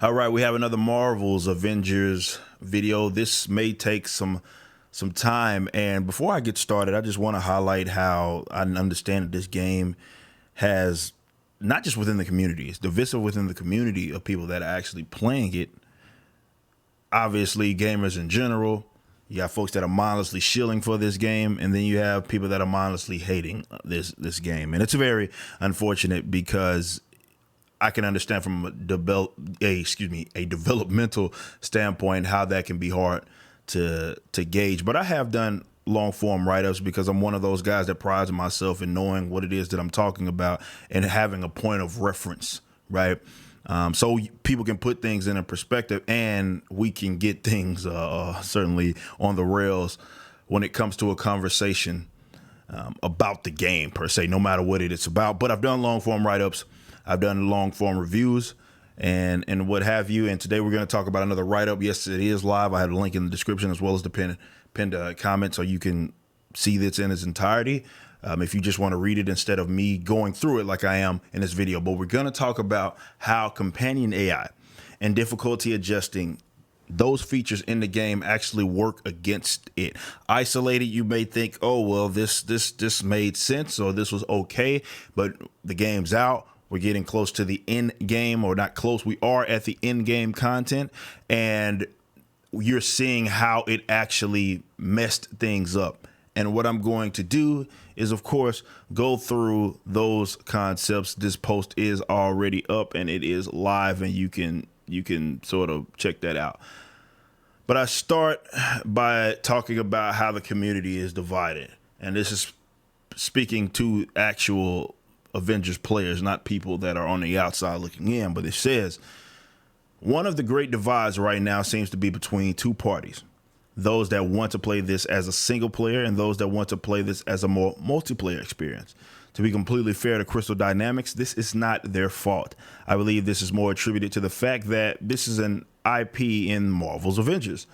All right, we have another Marvel's Avengers video. This may take some time, and before I get started, I just want to highlight how I understand that this game has not just within the community, it's divisive within the community of people that are actually playing it. Obviously, gamers in general. You got folks that are mindlessly shilling for this game, and then you have people that are mindlessly hating this game, and it's very unfortunate because I can understand from a developmental standpoint how that can be hard to gauge. But I have done long form write-ups because I'm one of those guys that prides myself in knowing what it is that I'm talking about and having a point of reference, right? So people can put things in a perspective, and we can get things certainly on the rails when it comes to a conversation about the game per se, no matter what it's about. But I've done long form write-ups. I've done long form reviews and what have you. And today we're going to talk about another write-up. Yes, it is live. I have a link in the description as well as the pinned comment so you can see this in its entirety if you just want to read it instead of me going through it like I am in this video. But we're going to talk about how companion AI and difficulty adjusting those features in the game actually work against it. Isolated, you may think, oh, well, this made sense or this was okay, but the game's out. We're getting close to the end game, or not close. We are at the end game content, and you're seeing how it actually messed things up. And what I'm going to do is, of course, go through those concepts. This post is already up and it is live, and you can sort of check that out. But I start by talking about how the community is divided, and this is speaking to actual Avengers players, not people that are on the outside looking in. But it says one of the great divides right now seems to be between two parties: those that want to play this as a single player and those that want to play this as a more multiplayer experience. To be completely fair to Crystal Dynamics, this is not their fault. I believe this is more attributed to the fact that this is an IP in Marvel's Avengers,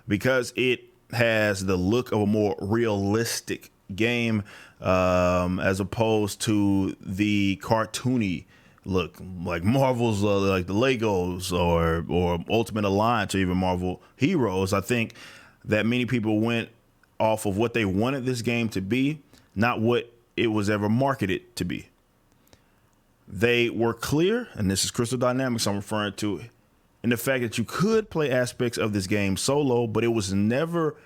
because it has the look of a more realistic game as opposed to the cartoony look like Marvel's like the Legos or Ultimate Alliance or even Marvel Heroes. I think that many people went off of what they wanted this game to be, not what it was ever marketed to be. They were clear, and this is Crystal Dynamics I'm referring to, in the fact that you could play aspects of this game solo, but it was never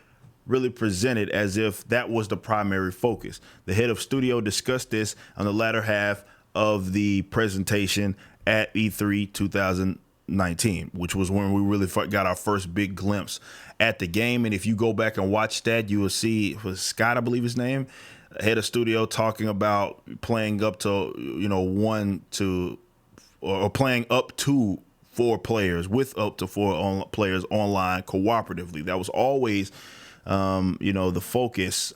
really presented as if that was the primary focus. The head of studio discussed this on the latter half of the presentation at E3 2019, which was when we really got our first big glimpse at the game. And if you go back and watch that, you will see it was Scott, I believe his name, head of studio, talking about playing up to, playing up to 4 players with up to 4 players online cooperatively. That was always the focus.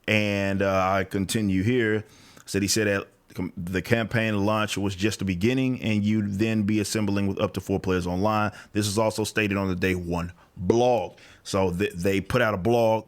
And I continue here. He said that the campaign launch was just the beginning, and you'd then be assembling with up to 4 players online. This is also stated on the day 1 blog. So they put out a blog,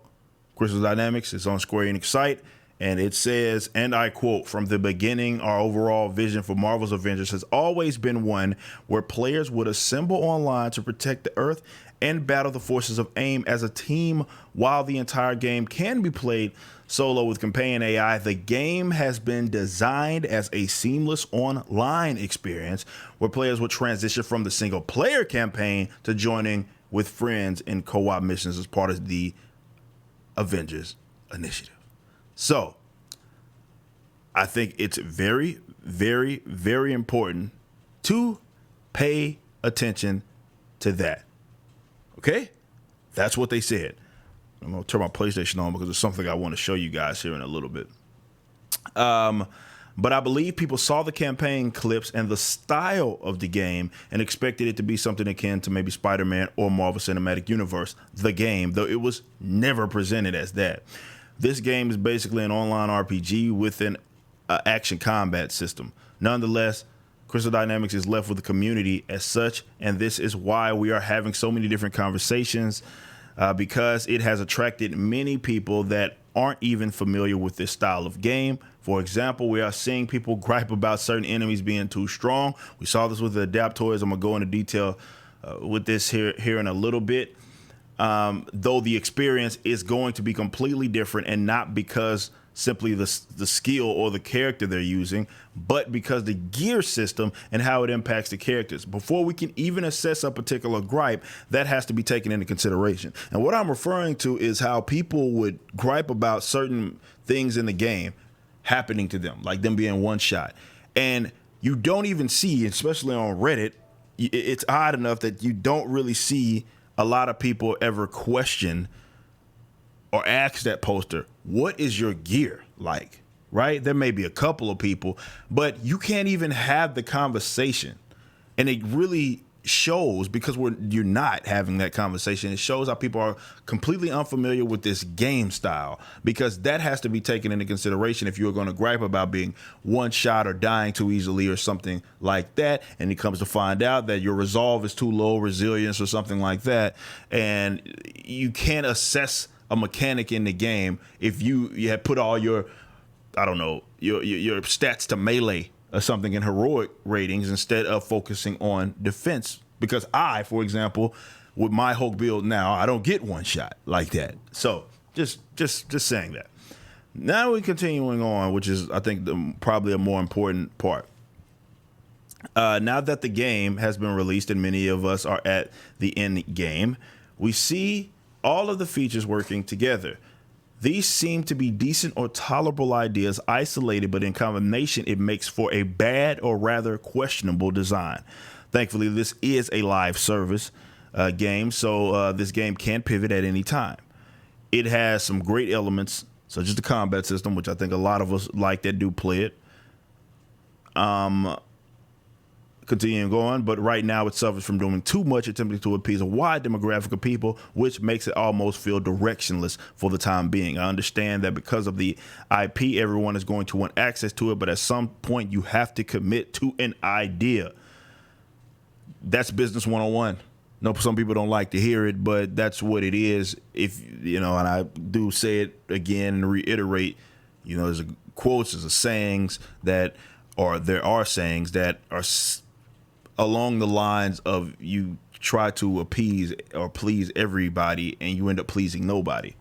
Crystal Dynamics. It's on Square Enix site, and it says, and I quote, "From the beginning, our overall vision for Marvel's Avengers has always been one where players would assemble online to protect the Earth and battle the forces of AIM as a team. While the entire game can be played solo with companion AI, the game has been designed as a seamless online experience where players would transition from the single player campaign to joining with friends in co-op missions as part of the Avengers initiative." So I think it's very, very, very important to pay attention to that. Okay? That's what they said. I'm going to turn my PlayStation on because there's something I want to show you guys here in a little bit. But I believe people saw the campaign clips and the style of the game and expected it to be something akin to maybe Spider-Man or Marvel Cinematic Universe, the game, though it was never presented as that. This game is basically an online RPG with an action combat system. Nonetheless, Crystal Dynamics is left with the community as such, and this is why we are having so many different conversations, because it has attracted many people that aren't even familiar with this style of game. For example, we are seeing people gripe about certain enemies being too strong. We saw this with the Adaptoids. I'm going to go into detail with this here in a little bit. Though the experience is going to be completely different, and not because simply the skill or the character they're using, but because the gear system and how it impacts the characters. Before we can even assess a particular gripe, that has to be taken into consideration. And what I'm referring to is how people would gripe about certain things in the game happening to them, like them being one shot. And you don't even see, especially on Reddit, it's odd enough that you don't really see a lot of people ever question or ask that poster, what is your gear like? Right? There may be a couple of people, but you can't even have the conversation. And it really shows, because you're not having that conversation. It shows how people are completely unfamiliar with this game style, because that has to be taken into consideration if you're going to gripe about being one shot or dying too easily or something like that. And it comes to find out that your resolve is too low, resilience or something like that. And you can't assess a mechanic in the game if you have put all your, I don't know, your stats to melee or something in heroic ratings instead of focusing on defense. Because I, for example, with my Hulk build now, I don't get one shot like that. So just saying that. Now we're continuing on, which is, I think, probably a more important part. Now that the game has been released and many of us are at the end game, we see all of the features working together. These seem to be decent or tolerable ideas isolated, but in combination, it makes for a bad or rather questionable design. Thankfully, this is a live service game, so this game can pivot at any time. It has some great elements, such as the combat system, which I think a lot of us like that do play it. Continuing going, but right now it suffers from doing too much, attempting to appease a wide demographic of people, which makes it almost feel directionless for the time being. I understand that because of the IP, everyone is going to want access to it, but at some point you have to commit to an idea. That's business 101. No, some people don't like to hear it, but that's what it is. If you know, and I do say it again and reiterate, you know, there's quotes, there's sayings that, or there are sayings that are along the lines of you try to appease or please everybody and you end up pleasing nobody.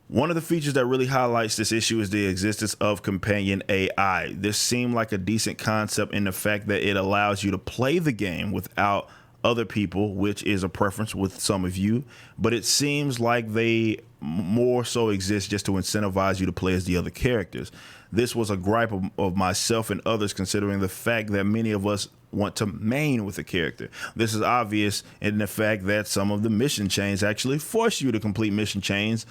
One of the features that really highlights this issue is the existence of companion AI. This seemed like a decent concept in the fact that it allows you to play the game without other people, which is a preference with some of you, but it seems like they more so exist just to incentivize you to play as the other characters. This was a gripe of myself and others, considering the fact that many of us want to main with a character. This is obvious in the fact that some of the mission chains actually force you to complete mission chains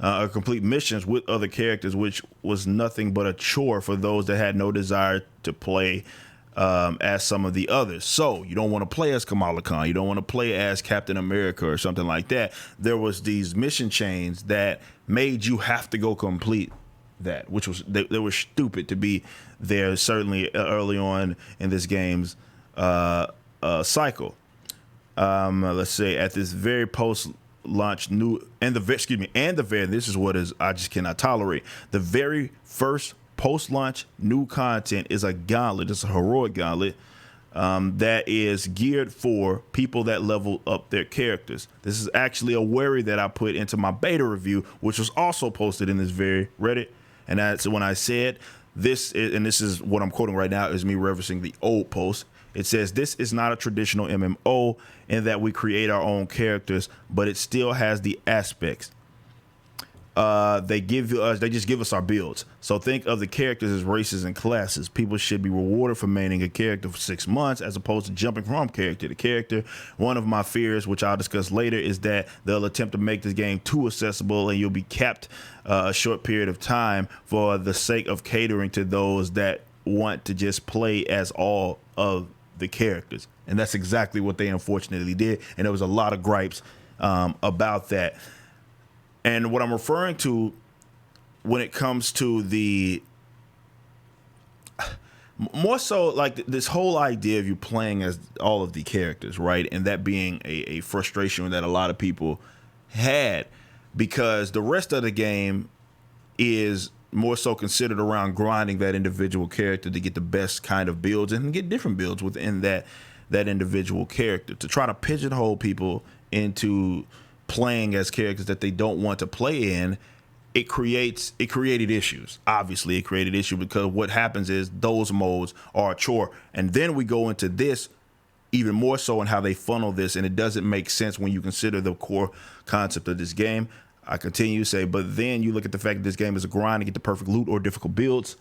or complete missions with other characters, which was nothing but a chore for those that had no desire to play as some of the others. So you don't want to play as Kamala Khan, you don't want to play as Captain America or something like that. There was these mission chains that made you have to go complete that, which was they were stupid to be there, certainly early on in this game's cycle. Let's say at this very post-launch this is what is I just cannot tolerate. The very first post-launch new content is a gauntlet. It's a heroic gauntlet that is geared for people that level up their characters. This is actually a worry that I put into my beta review, which was also posted in this very Reddit. And that's when I said this is what I'm quoting right now, is me referencing the old post. It says, this is not a traditional MMO in that we create our own characters, but it still has the aspects. They just give us our builds. So think of the characters as races and classes. People should be rewarded for maintaining a character for 6 months as opposed to jumping from character to character. One of my fears, which I'll discuss later, is that they'll attempt to make this game too accessible and you'll be capped a short period of time for the sake of catering to those that want to just play as all of the characters. And that's exactly what they unfortunately did. And there was a lot of gripes about that. And what I'm referring to when it comes to the more so like this whole idea of you playing as all of the characters, right? And that being a frustration that a lot of people had, because the rest of the game is more so considered around grinding that individual character to get the best kind of builds and get different builds within that that individual character. To try to pigeonhole people into playing as characters that they don't want to play in, it created issues. Obviously, it created issue because what happens is those modes are a chore, and then we go into this even more so in how they funnel this, and it doesn't make sense when you consider the core concept of this game. I continue to say, but then you look at the fact that this game is a grind to get the perfect loot or difficult builds,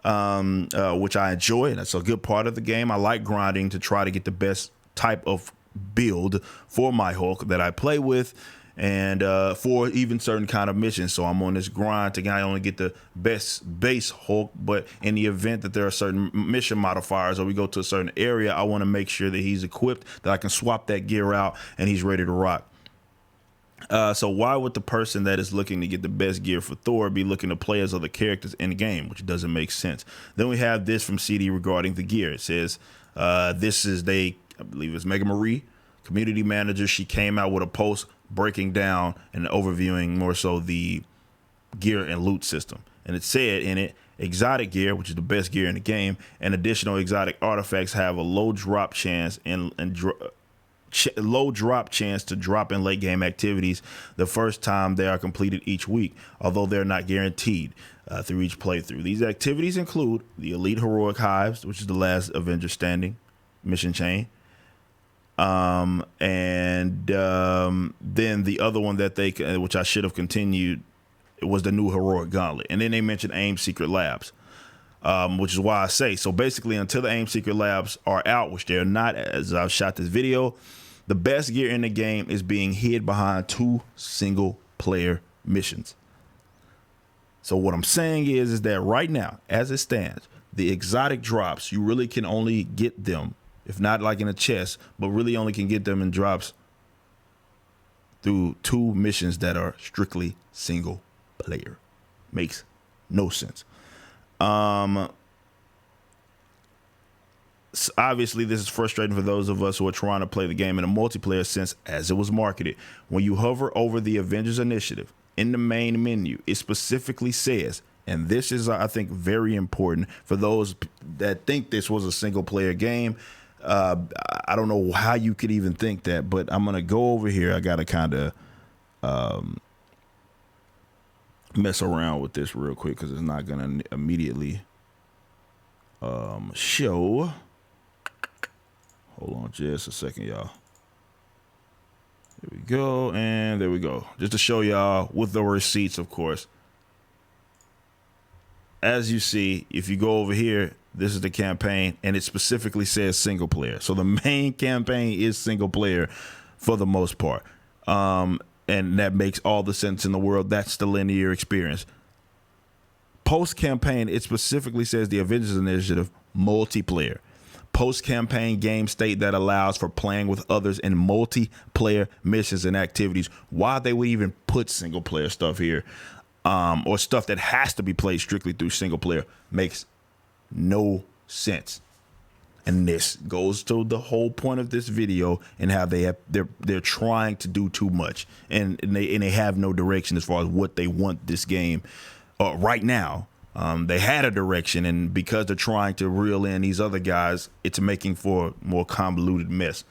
which I enjoy, and that's a good part of the game. I like grinding to try to get the best type of build for my Hulk that I play with, and for even certain kind of missions. So I'm on this grind to not only get the best base Hulk, but in the event that there are certain mission modifiers or we go to a certain area, I want to make sure that he's equipped, that I can swap that gear out and he's ready to rock. So why would the person that is looking to get the best gear for Thor be looking to play as other characters in the game, which doesn't make sense? Then we have this from CD regarding the gear. It says, I believe it's Mega Marie, community manager. She came out with a post breaking down and overviewing more so the gear and loot system. And it said in it, exotic gear, which is the best gear in the game, and additional exotic artifacts have a low drop chance low drop chance to drop in late game activities the first time they are completed each week, although they're not guaranteed through each playthrough. These activities include the Elite Heroic Hives, which is the last Avenger standing mission chain. Then the other one that which I should have continued, it was the new Heroic Gauntlet. And then they mentioned AIM Secret Labs, which is why I say, so basically until the AIM Secret Labs are out, which they're not as I've shot this video, the best gear in the game is being hid behind 2 single player missions. So what I'm saying is that right now, as it stands, the exotic drops, you really can only get them, if not like in a chest, but really only can get them in drops through 2 missions that are strictly single player. Makes no sense. Obviously, this is frustrating for those of us who are trying to play the game in a multiplayer sense as it was marketed. When you hover over the Avengers Initiative in the main menu, it specifically says, and this is, I think, very important for those that think this was a single player game. I don't know how you could even think that, but I'm going to go over here. I got to kind of mess around with this real quick because it's not going to immediately show. Hold on just a second, y'all. There we go, and there we go. Just to show y'all with the receipts, of course. As you see, if you go over here, this is the campaign, and it specifically says single player. So the main campaign is single player for the most part. And that makes all the sense in the world. That's the linear experience. Post-campaign, it specifically says the Avengers Initiative multiplayer. Post-campaign game state that allows for playing with others in multiplayer missions and activities. Why they would even put single player stuff here, or stuff that has to be played strictly through single player, makes no sense. And this goes to the whole point of this video and how they're trying to do too much, and they have no direction as far as what they want this game right now. They had a direction, and because they're trying to reel in these other guys, it's making for a more convoluted mess.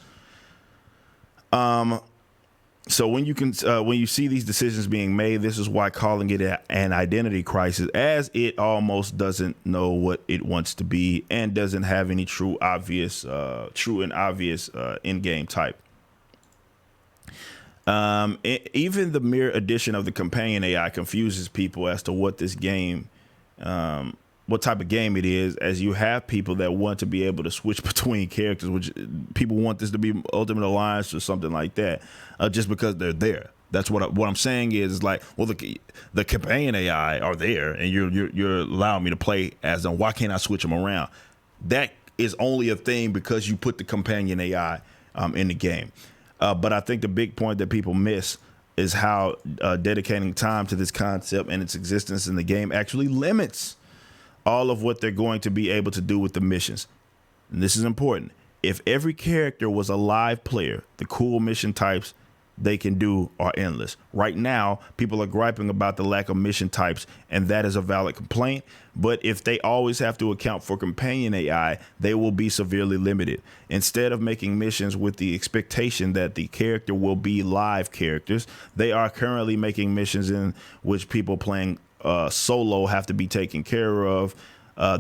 So when you see these decisions being made, this is why calling it an identity crisis, as it almost doesn't know what it wants to be and doesn't have any true and obvious in-game type. Even the mere addition of the companion AI confuses people as to what this game, what type of game it is, as you have people that want to be able to switch between characters, which people want this to be Ultimate Alliance or something like that, just because they're there. That's what I'm saying is like, well, the companion AI are there, and you're allowing me to play as them. Why can't I switch them around? That is only a thing because you put the companion AI in the game. But I think the big point that people miss is how dedicating time to this concept and its existence in the game actually limits all of what they're going to be able to do with the missions. And this is important. If every character was a live player, the cool mission types they can do are endless. Right now, people are griping about the lack of mission types, and that is a valid complaint. But if they always have to account for companion AI, they will be severely limited. Instead of making missions with the expectation that the character will be live characters, they are currently making missions in which people playing solo have to be taken care of.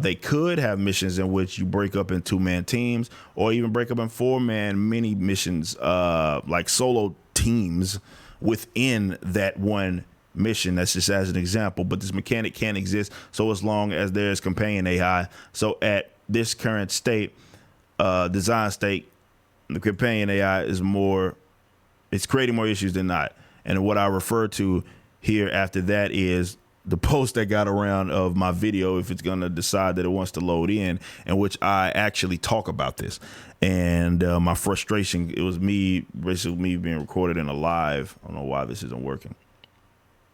They could have missions in which you break up in 2-man teams, or even break up in 4-man mini missions, like solo teams within that one mission. That's just as an example, but this mechanic can't exist so as long as there's companion AI. So at this current state, design state, the companion AI is it's creating more issues than not. And what I refer to here after that is the post that got around of my video, if it's going to decide that it wants to load in which I actually talk about this. And my frustration, it was basically me being recorded in a live. I don't know why this isn't working.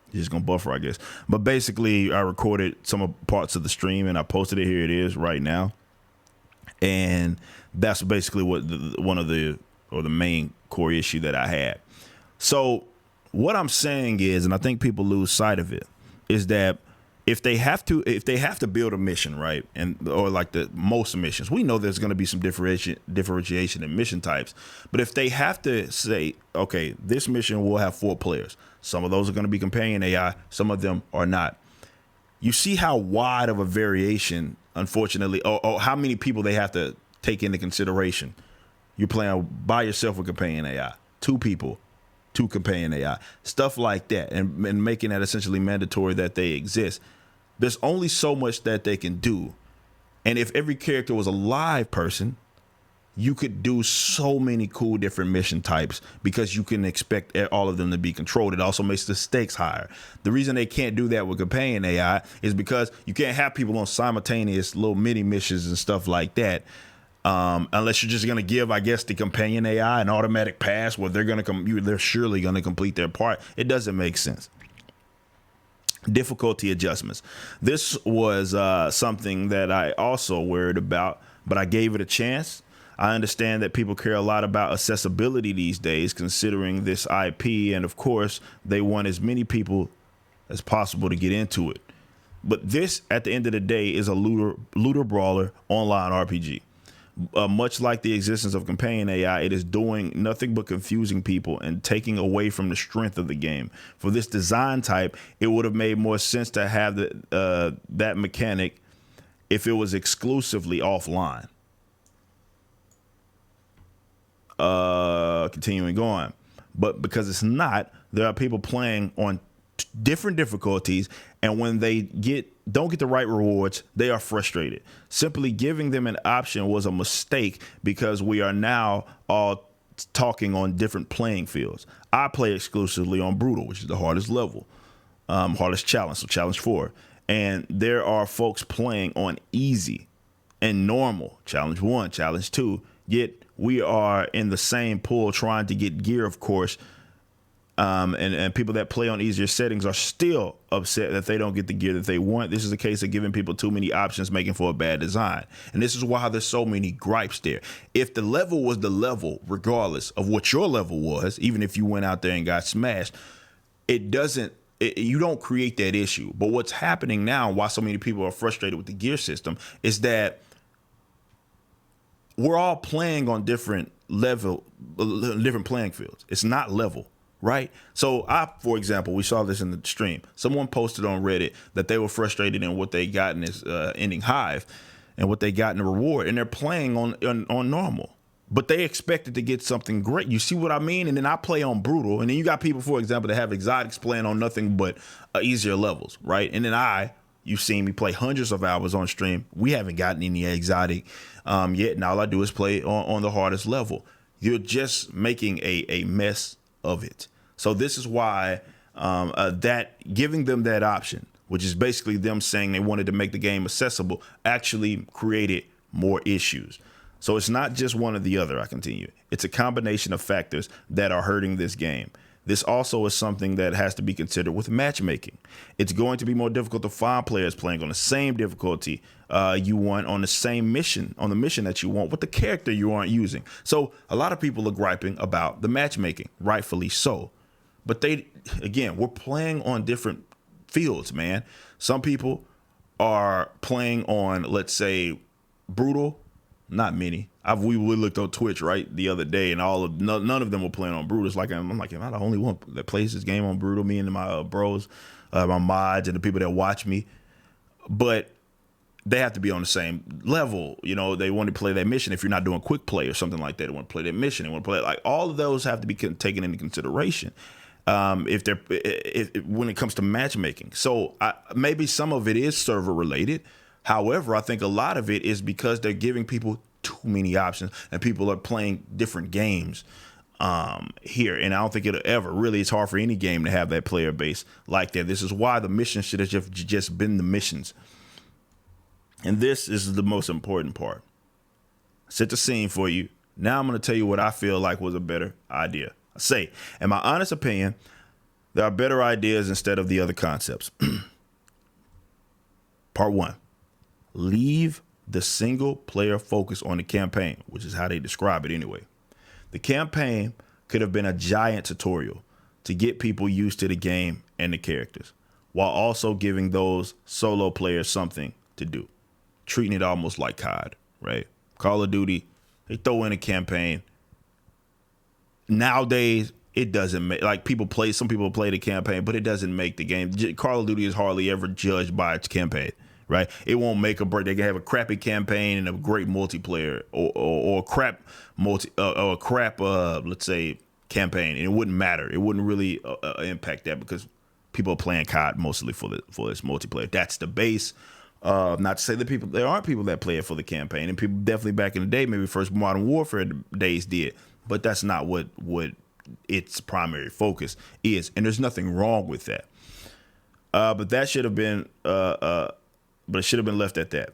It's just going to buffer, I guess. But basically, I recorded some of parts of the stream and I posted it. Here it is right now. And that's basically what the main core issue that I had. So what I'm saying is, and I think people lose sight of it, is that if they have to build a mission, right, or like the most missions, we know there's going to be some differentiation in mission types. But if they have to say, okay, this mission will have 4 players, some of those are going to be companion AI, some of them are not. You see how wide of a variation, unfortunately, or how many people they have to take into consideration. You're playing by yourself with companion AI, 2 people, 2 companion AI, stuff like that, and making that essentially mandatory that they exist. There's only so much that they can do. And if every character was a live person, you could do so many cool different mission types because you can expect all of them to be controlled. It also makes the stakes higher. The reason they can't do that with companion AI is because you can't have people on simultaneous little mini missions and stuff like that. Unless you're just going to give, I guess, the companion AI an automatic pass where they're surely going to complete their part. It doesn't make sense. Difficulty adjustments. This was something that I also worried about, but I gave it a chance. I understand that people care a lot about accessibility these days, considering this IP, and of course, they want as many people as possible to get into it. But this, at the end of the day, is a looter brawler online RPG. Much like the existence of companion AI, it is doing nothing but confusing people and taking away from the strength of the game. For this design type, it would have made more sense to have that mechanic if it was exclusively offline. Continuing on. But because it's not, there are people playing on different difficulties, and when they don't get the right rewards, they are frustrated. Simply giving them an option was a mistake because we are now all talking on different playing fields. I play exclusively on Brutal, which is the hardest level, hardest challenge, so challenge 4. And there are folks playing on easy and normal, challenge 1, challenge 2, yet we are in the same pool trying to get gear, of course. And people that play on easier settings are still upset that they don't get the gear that they want. This is a case of giving people too many options, making for a bad design. And this is why there's so many gripes there. If the level was the level, regardless of what your level was, even if you went out there and got smashed, you don't create that issue. But what's happening now, why so many people are frustrated with the gear system, is that we're all playing on different playing fields. It's not level. Right. So for example, we saw this in the stream. Someone posted on Reddit that they were frustrated in what they got in this ending hive and what they got in the reward. And they're playing on normal, but they expected to get something great. You see what I mean? And then I play on brutal. And then you got people, for example, that have exotics playing on nothing but easier levels. Right. And then you've seen me play hundreds of hours on stream. We haven't gotten any exotic yet. And all I do is play on the hardest level. You're just making a mess of it. So this is why that giving them that option, which is basically them saying they wanted to make the game accessible, actually created more issues. So it's not just one or the other. I continue. It's a combination of factors that are hurting this game. This also is something that has to be considered with matchmaking. It's going to be more difficult to find players playing on the same difficulty you want on the same mission, on the mission that you want with the character you aren't using. So a lot of people are griping about the matchmaking, rightfully so. But we're playing on different fields, man. Some people are playing on, let's say, brutal. Not many. We looked on Twitch the other day, and none of them were playing on brutal. It's like I'm like, am I the only one that plays this game on brutal? Me and my bros, my mods, and the people that watch me. But they have to be on the same level. You know, they want to play that mission. If you're not doing quick play or something like that, they want to play that mission. They want to play like all of those have to be taken into consideration. When it comes to matchmaking. So maybe some of it is server related. However, I think a lot of it is because they're giving people too many options and people are playing different games here. And I don't think it's hard for any game to have that player base like that. This is why the missions should have just been the missions. And this is the most important part. Set the scene for you. Now I'm going to tell you what I feel like was a better idea. I say, in my honest opinion, there are better ideas instead of the other concepts. Part 1, leave the single player focus on the campaign, which is how they describe it anyway. The campaign could have been a giant tutorial to get people used to the game and the characters, while also giving those solo players something to do, treating it almost like COD, right? Call of Duty, they throw in a campaign. Nowadays, it doesn't make, some people play the campaign, but it doesn't make the game. Call of Duty is hardly ever judged by its campaign, right? It won't make a break. They can have a crappy campaign and a great multiplayer, or a crap let's say, campaign, and it wouldn't matter. It wouldn't really impact that because people are playing COD mostly for its multiplayer. That's the base. Not to say that there aren't people that play it for the campaign, and people definitely back in the day, maybe first Modern Warfare days did. But that's not what its primary focus is, and there's nothing wrong with that. But that should have been, but it should have been left at that.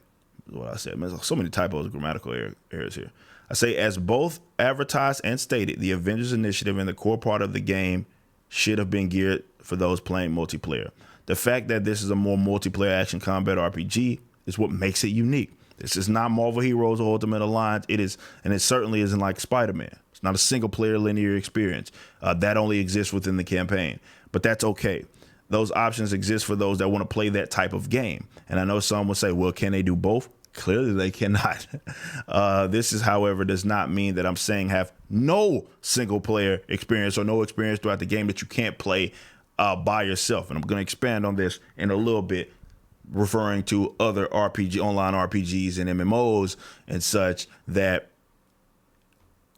Is what I said. Man, there's so many typos, grammatical errors here. I say, as both advertised and stated, the Avengers Initiative and the core part of the game should have been geared for those playing multiplayer. The fact that this is a more multiplayer action combat RPG is what makes it unique. This is not Marvel Heroes or Ultimate Alliance. It is, and it certainly isn't like Spider-Man. It's not a single player linear experience. That only exists within the campaign, but that's okay. Those options exist for those that want to play that type of game. And I know some will say, well, can they do both? Clearly they cannot. This is, however, does not mean that I'm saying have no single player experience or no experience throughout the game that you can't play by yourself. And I'm going to expand on this in a little bit, referring to other online RPGs and MMOs and such that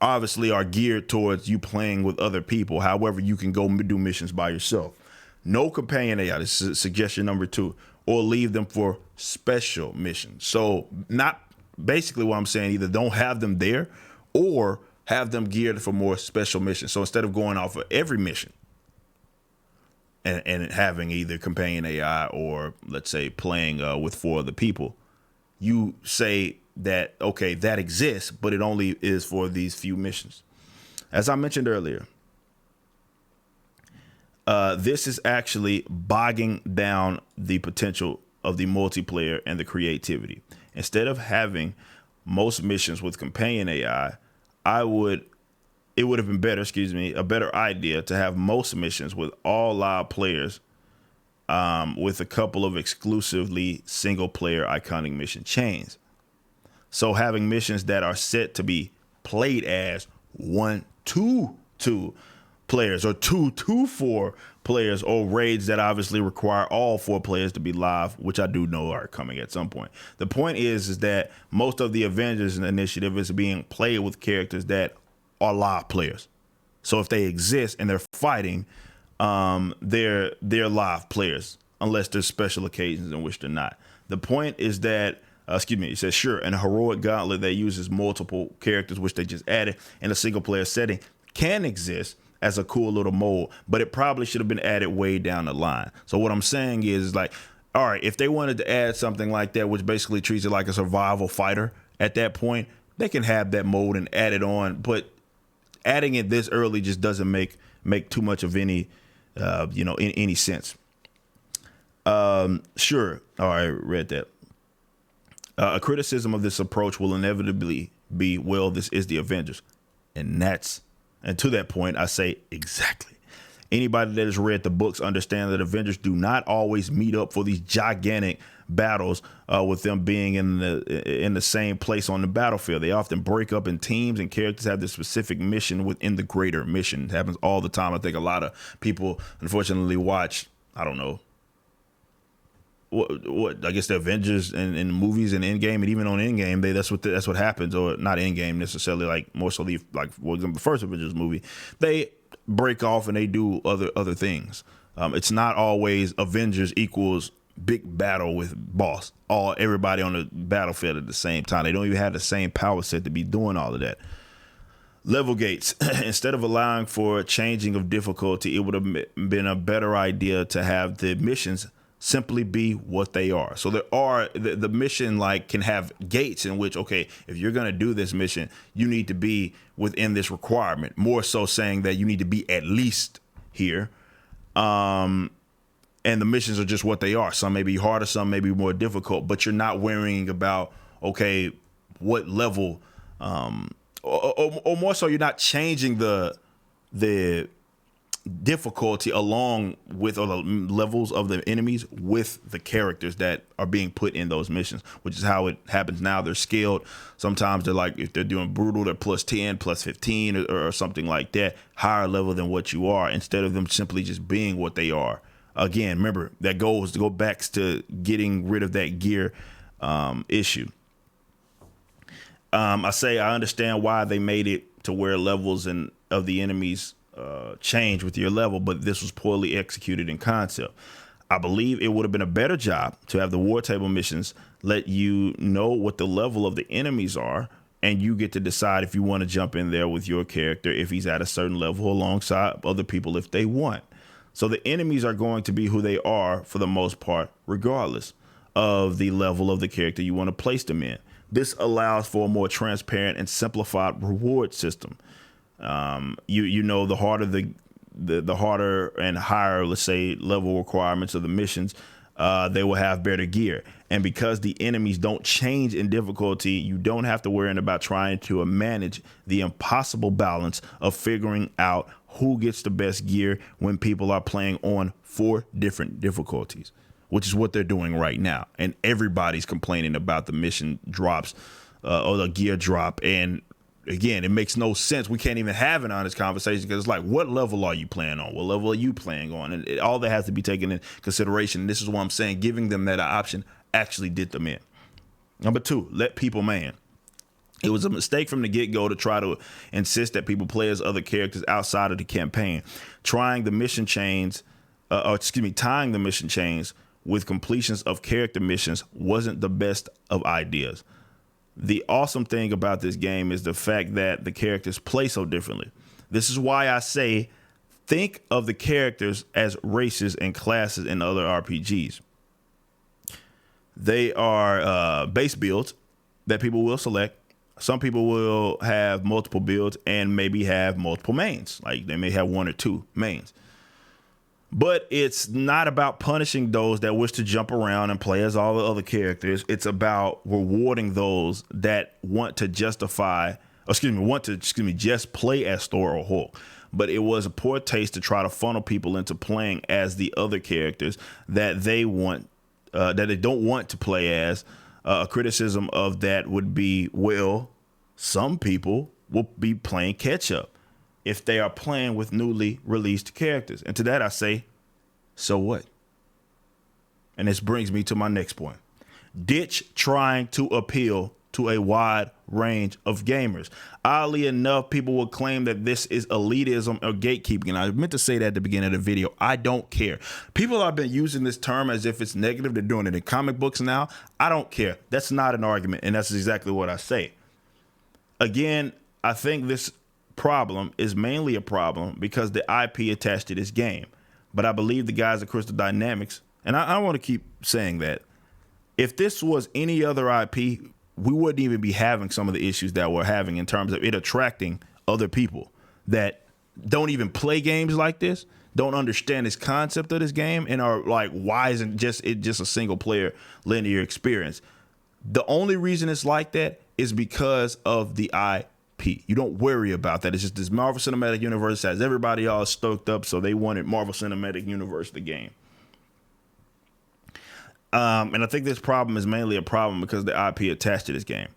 obviously are geared towards you playing with other people. However, you can go do missions by yourself. No companion AI. This is suggestion number 2, or leave them for special missions. So not basically what I'm saying, either don't have them there or have them geared for more special missions. So instead of going off of every mission and having either companion AI or, let's say, playing with 4 other people, you say that, okay, that exists, but it only is for these few missions. As I mentioned earlier, this is actually bogging down the potential of the multiplayer and the creativity. Instead of having most missions with companion AI, it would have been better, a better idea to have most missions with all live players, with a couple of exclusively single player iconic mission chains. So having missions that are set to be played as 1-2 players or 2-4 players, or raids that obviously require all 4 players to be live, which I do know are coming at some point. The point is that most of the Avengers initiative is being played with characters that are live players. So if they exist and they're fighting, they're live players, unless there's special occasions in which they're not. The point is that, it says, sure, and a heroic gauntlet that uses multiple characters, which they just added in a single player setting, can exist as a cool little mode, but it probably should have been added way down the line. So what I'm saying is, like, all right, if they wanted to add something like that, which basically treats it like a survival fighter at that point, they can have that mode and add it on, but adding it this early just doesn't make make too much of any, in any sense. Sure. All right, read that. A criticism of this approach will inevitably be, well, this is the Avengers. And to that point, I say exactly. Anybody that has read the books understand that Avengers do not always meet up for these gigantic battles with them being in the same place on the battlefield. They often break up in teams, and characters have this specific mission within the greater mission. It happens all the time. I think a lot of people, unfortunately, watch, I don't know, what I guess the Avengers in movies and Endgame, and even on Endgame, that's what happens, or not Endgame necessarily, like more so like for example the first Avengers movie, they break off and they do other things. It's not always Avengers equals big battle with boss, everybody on the battlefield at the same time. They don't even have the same power set to be doing all of that. Level gates. Instead of allowing for a changing of difficulty, it would have been a better idea to have the missions simply be what they are. So there are the mission can have gates in which, okay, if you're going to do this mission, you need to be within this requirement, more so saying that you need to be at least here. And the missions are just what they are. Some may be harder, some may be more difficult, but you're not worrying about, okay, what level, or more so you're not changing the difficulty along with, or the levels of the enemies with the characters that are being put in those missions, which is how it happens now. They're scaled. Sometimes they're like, if they're doing brutal, they're plus 10, plus 15 or something like that, higher level than what you are, instead of them simply just being what they are. Again, remember, that goal is to go back to getting rid of that gear issue. I understand why they made it to where levels of the enemies change with your level, but this was poorly executed in concept. I believe it would have been a better job to have the war table missions let you know what the level of the enemies are, and you get to decide if you want to jump in there with your character if he's at a certain level alongside other people if they want. So the enemies are going to be who they are for the most part, regardless of the level of the character you want to place them in. This allows for a more transparent and simplified reward system. The harder the harder and higher, let's say, level requirements of the missions, they will have better gear. And because the enemies don't change in difficulty, you don't have to worry about trying to manage the impossible balance of figuring out who gets the best gear when people are playing on 4 different difficulties, which is what they're doing right now. And everybody's complaining about the mission drops or the gear drop. And again, it makes no sense. We can't even have an honest conversation because it's like, what level are you playing on? What level are you playing on? And all that has to be taken in consideration. And this is what I'm saying. Giving them that option actually did them in. Number 2, let people man. It was a mistake from the get-go to try to insist that people play as other characters outside of the campaign. Tying the mission chains with completions of character missions wasn't the best of ideas. The awesome thing about this game is the fact that the characters play so differently. This is why I say, think of the characters as races and classes in other RPGs. They are base builds that people will select. Some people will have multiple builds and maybe have multiple mains. Like they may have 1 or 2 mains. But it's not about punishing those that wish to jump around and play as all the other characters. It's about rewarding those that want to just play as Thor or Hulk. But it was a poor taste to try to funnel people into playing as the other characters that they don't want to play as. A criticism of that would be, well, some people will be playing catch up if they are playing with newly released characters. And to that I say, so what? And this brings me to my next point. Ditch trying to appeal to a wide range of gamers. Oddly enough, people will claim that this is elitism or gatekeeping. And I meant to say that at the beginning of the video. I don't care. People have been using this term as if it's negative. They're doing it in comic books now. I don't care. That's not an argument. And that's exactly what I say. Again, I think this problem is mainly a problem because the IP attached to this game. But I believe the guys at Crystal Dynamics, and I want to keep saying that, if this was any other IP, we wouldn't even be having some of the issues that we're having in terms of it attracting other people that don't even play games like this, don't understand this concept of this game, and are like, why isn't it just a single player linear experience? The only reason it's like that is because of the IP. You don't worry about that. It's just this Marvel Cinematic Universe has everybody all stoked up, so they wanted Marvel Cinematic Universe the game. And I think this problem is mainly a problem because the IP attached to this game.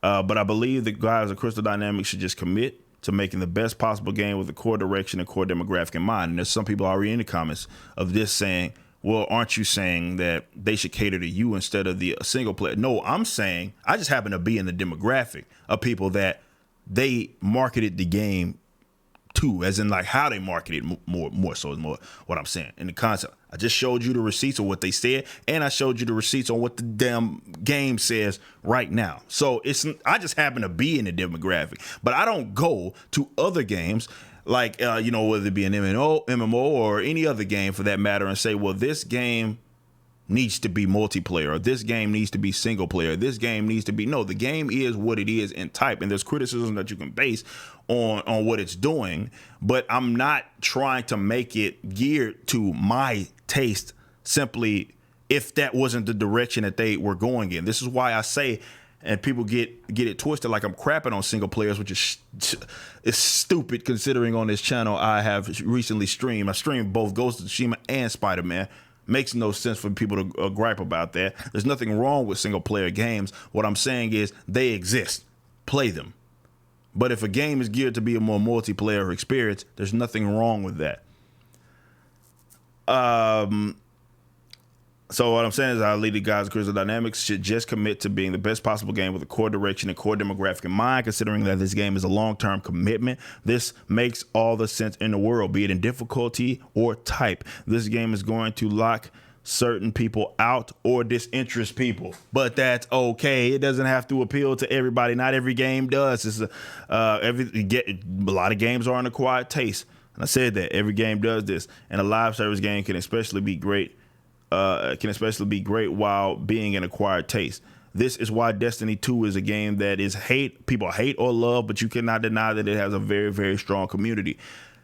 But I believe the guys at Crystal Dynamics should just commit to making the best possible game with the core direction and core demographic in mind. And there's some people already in the comments of this saying, well, aren't you saying that they should cater to you instead of the single player? No, I'm saying I just happen to be in the demographic of people that they marketed the game to, as in like how they market it more so is more what I'm saying in the concept. I just showed you the receipts of what they said, and I showed you the receipts on what the damn game says right now. So I just happen to be in the demographic, but I don't go to other games like whether it be an MMO or any other game for that matter and say, well, this game needs to be multiplayer, or this game needs to be single player, this game needs to be, no, the game is what it is in type, and there's criticism that you can base on what it's doing, but I'm not trying to make it geared to my taste simply if that wasn't the direction that they were going in. This is why I say, and people get it twisted like I'm crapping on single players, which is stupid considering on this channel I have recently streamed. I streamed both Ghost of Tsushima and Spider-Man. Makes no sense for people to gripe about that. There's nothing wrong with single player games. What I'm saying is they exist. Play them. But if a game is geared to be a more multiplayer experience, there's nothing wrong with that. So what I'm saying is I lead the guys at Crystal Dynamics should just commit to being the best possible game with a core direction and core demographic in mind, considering that this game is a long-term commitment. This makes all the sense in the world, be it in difficulty or type. This game is going to lock certain people out or disinterest people, but that's okay. It doesn't have to appeal to everybody. Not every game does. It's a lot of games are an acquired taste. And I said that every game does this, and a live service game can especially be great. While being an acquired taste. This is why Destiny 2 is a game that people hate or love, but you cannot deny that it has a very, very strong community.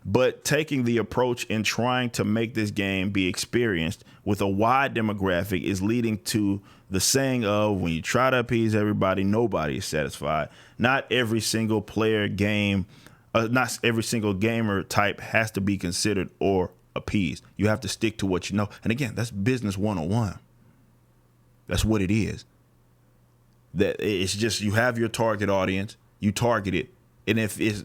But taking the approach in trying to make this game be experienced with a wide demographic is leading to the saying of, when you try to appease everybody, nobody is satisfied. Not every single player game, not every single gamer type has to be considered or appeased. You have to stick to what you know. And again, that's business 101. That's what it is. That it's just, you have your target audience, you target it. And if it's,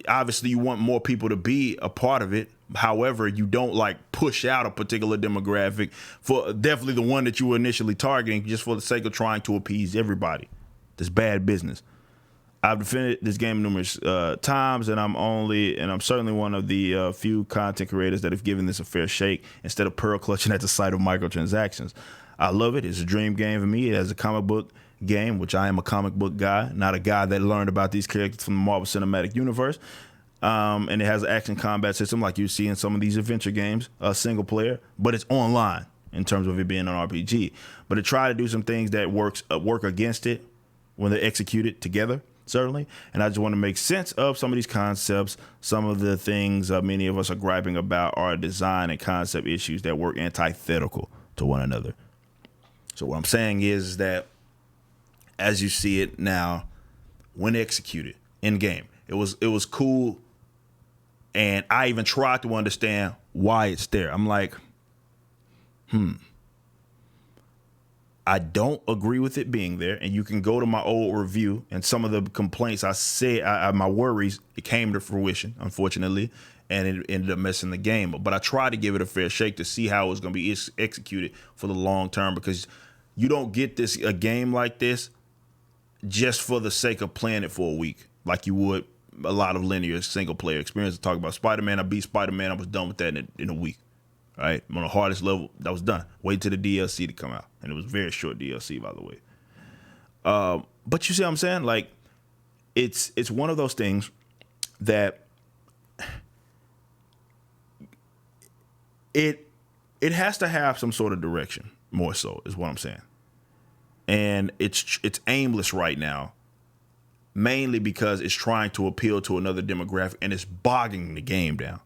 obviously you want more people to be a part of it. However, you don't like push out a particular demographic for definitely the one that you were initially targeting just for the sake of trying to appease everybody. That's bad business. I've defended this game numerous times, and I'm certainly one of the few content creators that have given this a fair shake instead of pearl clutching at the sight of microtransactions. I love it. It's a dream game for me. It has a comic book game, which I am a comic book guy, not a guy that learned about these characters from the Marvel Cinematic Universe. And it has an action combat system like you see in some of these adventure games, single player, but it's online in terms of it being an RPG. But it tried to do some things that work against it when they're executed together. Certainly. And I just want to make sense of some of these concepts. Some of the things many of us are griping about are design and concept issues that work antithetical to one another. So what I'm saying is that as you see it now, when executed in game, it was cool. And I even tried to understand why it's there. I'm like, I don't agree with it being there, and you can go to my old review and some of the complaints I said, my worries, it came to fruition, unfortunately, and it ended up messing the game up. But I tried to give it a fair shake to see how it was going to be executed for the long term, because you don't get a game like this just for the sake of playing it for a week, like you would a lot of linear single player experience. Talk about Spider-Man, I beat Spider-Man, I was done with that in a week. Right, on the hardest level, that was done. Wait till the DLC to come out, and it was very short DLC, by the way. But you see what I'm saying? Like, it's one of those things that it has to have some sort of direction. More so is what I'm saying, and it's aimless right now mainly because it's trying to appeal to another demographic and it's bogging the game down.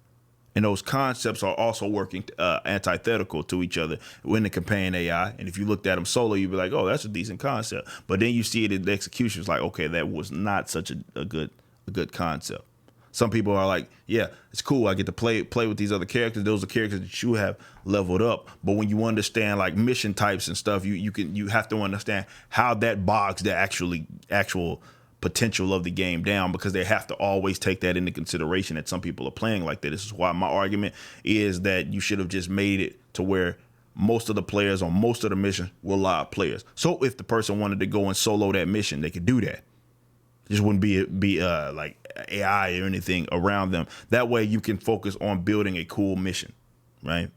And those concepts are also working antithetical to each other when the companion AI. And if you looked at them solo, you'd be like, oh, that's a decent concept. But then you see it in the execution. It's like, okay, that was not such a good concept. Some people are like, yeah, it's cool. I get to play with these other characters. Those are characters that you have leveled up. But when you understand like mission types and stuff, you have to understand how that bogs the actual potential of the game down, because they have to always take that into consideration that some people are playing like that. This is why my argument is that you should have just made it to where most of the players on most of the missions were live players. So if the person wanted to go and solo that mission, they could do that. It just wouldn't be like AI or anything around them. That way you can focus on building a cool mission, right?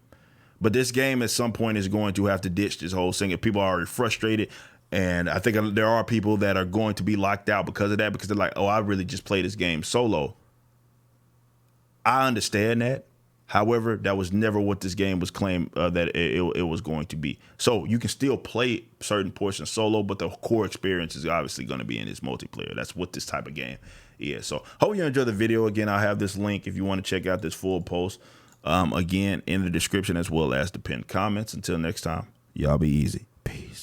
But this game at some point is going to have to ditch this whole thing. If people are already frustrated, and I think there are people that are going to be locked out because of that, because they're like, oh, I really just play this game solo. I understand that. However, that was never what this game was claimed that it was going to be. So you can still play certain portions solo, but the core experience is obviously going to be in this multiplayer. That's what this type of game is. So hope you enjoy the video. Again, I'll have this link if you want to check out this full post, again, in the description, as well as the pinned comments. Until next time, y'all be easy. Peace.